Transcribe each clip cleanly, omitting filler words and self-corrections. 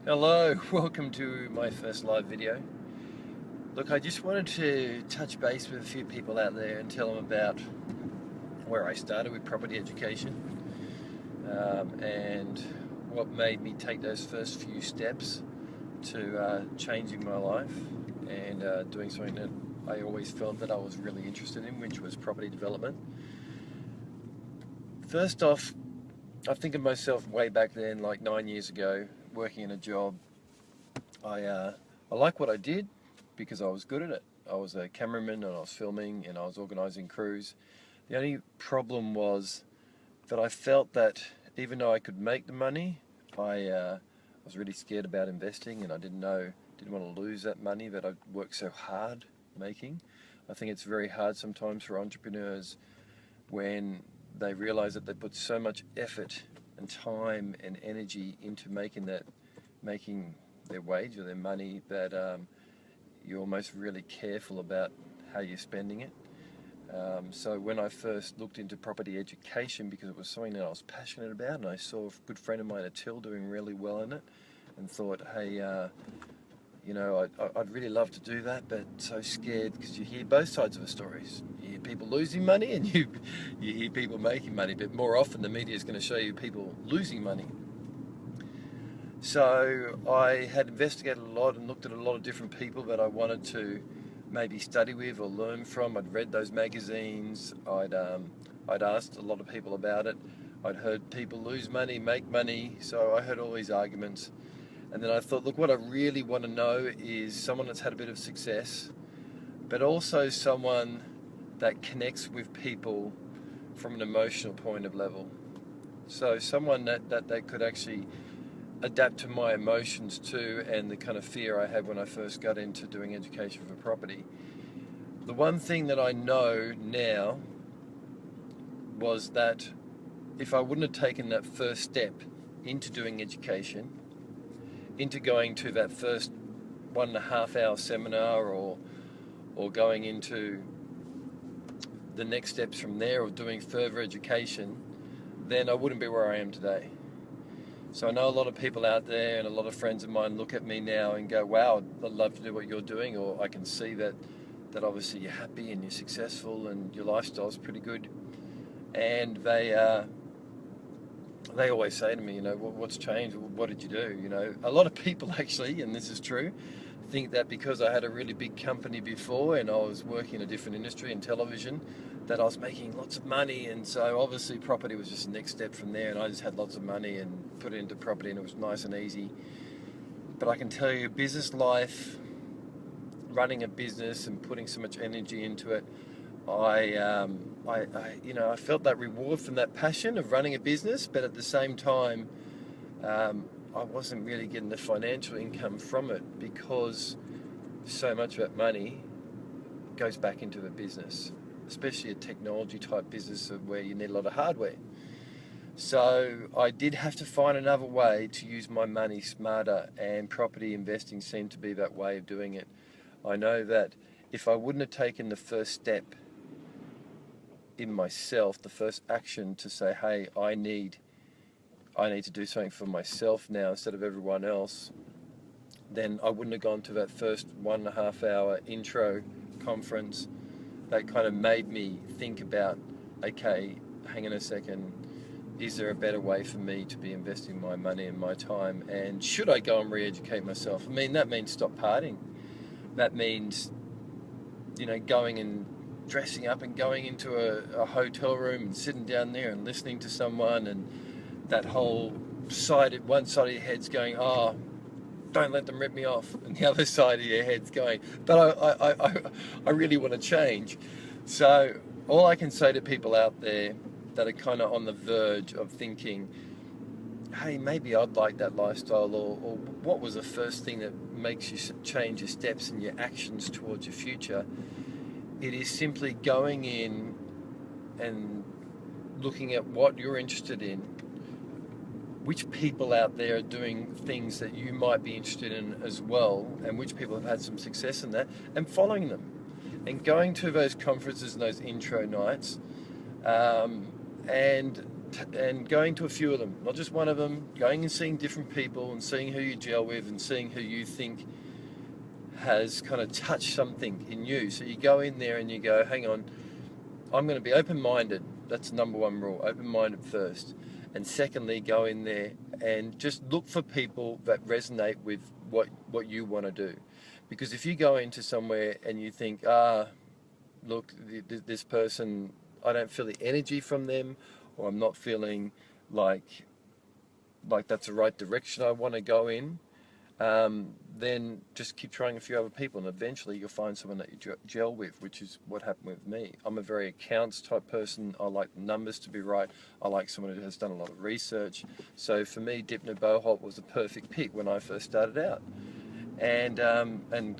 Hello, welcome to my first live video. Look, I just wanted to touch base with a few people out there and tell them about where I started with property education and what made me take those first few steps to changing my life and doing something that I always felt that I was really interested in, which was property development. First off, I think of myself way back then, like 9 years ago, working in a job. I like what I did because I was good at it. I was a cameraman and I was filming and I was organising crews. The only problem was that I felt that even though I could make the money, I was really scared about investing, and I didn't want to lose that money that I'd worked so hard making. I think it's very hard sometimes for entrepreneurs when they realise that they put so much effort and time and energy into making their wage or their money that you're almost really careful about how you're spending it. So when I first looked into property education, because it was something that I was passionate about, and I saw a good friend of mine, Till, doing really well in it, and thought, hey, I'd really love to do that, but so scared, because you hear both sides of the stories. You hear people losing money and you hear people making money, but more often the media is going to show you people losing money. So I had investigated a lot and looked at a lot of different people that I wanted to maybe study with or learn from. I'd read those magazines. I'd asked a lot of people about it. I'd heard people lose money, make money. So I heard all these arguments. And then I thought, look, what I really want to know is someone that's had a bit of success, but also someone that connects with people from an emotional point of level. So someone that could actually adapt to my emotions too, and the kind of fear I had when I first got into doing education for property. The one thing that I know now was that if I wouldn't have taken that first step into doing education, into going to that first 1.5 hour seminar or going into the next steps from there of doing further education, then I wouldn't be where I am today. So I know a lot of people out there and a lot of friends of mine look at me now and go, wow, I'd love to do what you're doing, or I can see that obviously you're happy and you're successful and your lifestyle's pretty good. And they always say to me, what's changed? What did you do? A lot of people actually, and this is true, think that because I had a really big company before and I was working in a different industry in television, that I was making lots of money, and so obviously property was just the next step from there, and I just had lots of money and put it into property and it was nice and easy. But I can tell you, business life, running a business and putting so much energy into it, I felt that reward from that passion of running a business, but at the same time, I wasn't really getting the financial income from it because so much of that money goes back into the business, especially a technology type business where you need a lot of hardware. So I did have to find another way to use my money smarter, and property investing seemed to be that way of doing it. I know that if I wouldn't have taken the first step in myself, the first action to say, hey, I need to do something for myself now instead of everyone else, then I wouldn't have gone to that first 1.5 hour intro conference that kind of made me think about, okay, hang on a second, is there a better way for me to be investing my money and my time, and should I go and re-educate myself? I mean, that means stop partying. That means, going and dressing up and going into a hotel room and sitting down there and listening to someone, and that whole one side of your head's going, oh, don't let them rip me off, and the other side of your head's going, but I really want to change. So all I can say to people out there that are kind of on the verge of thinking, hey, maybe I'd like that lifestyle, or what was the first thing that makes you change your steps and your actions towards your future? It is simply going in and looking at what you're interested in, which people out there are doing things that you might be interested in as well, and which people have had some success in that, and following them and going to those conferences and those intro nights, and and going to a few of them, not just one of them, going and seeing different people and seeing who you gel with and seeing who you think has kind of touched something in you. So you go in there and you go, hang on, I'm going to be open-minded. That's number one rule, open-minded first. And secondly, go in there and just look for people that resonate with what you want to do. Because if you go into somewhere and you think, look, this person, I don't feel the energy from them, or I'm not feeling like that's the right direction I want to go in, then just keep trying a few other people, and eventually you'll find someone that you gel with, which is what happened with me. I'm a very accounts type person. I like the numbers to be right. I like someone who has done a lot of research. So for me, Dipna Boholt was the perfect pick when I first started out. And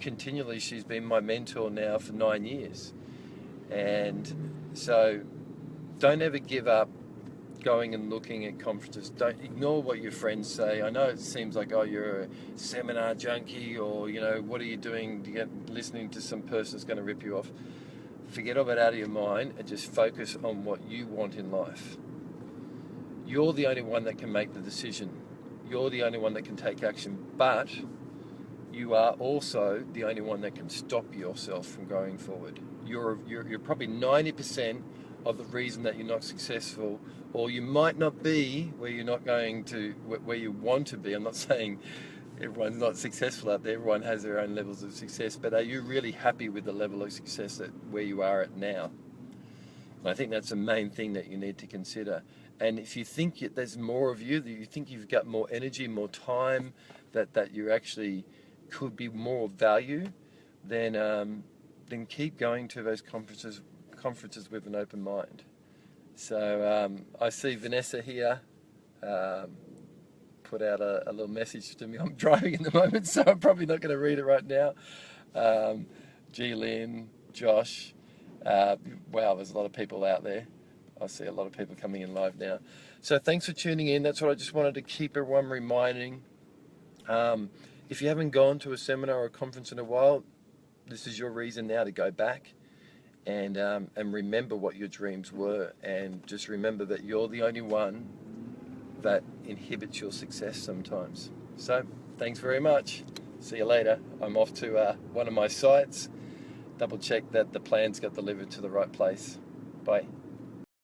continually she's been my mentor now for 9 years. And so don't ever give up going and looking at conferences. Don't ignore what your friends say. I know it seems like, oh, you're a seminar junkie, or, you know, what are you doing listening to some person that's going to rip you off. Forget all that out of your mind and just focus on what you want in life. You're the only one that can make the decision. You're the only one that can take action, but you are also the only one that can stop yourself from going forward. You're probably 90% of the reason that you're not successful, or you might not be where you're not going to, where you want to be. I'm not saying everyone's not successful out there. Everyone has their own levels of success, but are you really happy with the level of success where you are at now? And I think that's the main thing that you need to consider. And if you think there's more of you, that you think you've got more energy, more time, that you actually could be more value, then keep going to those conferences with an open mind. So I see Vanessa here put out a little message to me. I'm driving at the moment, so I'm probably not going to read it right now. Lynn, Josh, wow, there's a lot of people out there. I see a lot of people coming in live now. So thanks for tuning in. That's what I just wanted to keep everyone reminding. If you haven't gone to a seminar or a conference in a while, this is your reason now to go back and remember what your dreams were, and just remember that you're the only one that inhibits your success sometimes. So thanks very much. See you later. I'm off to one of my sites. Double check that the plans got delivered to the right place. Bye.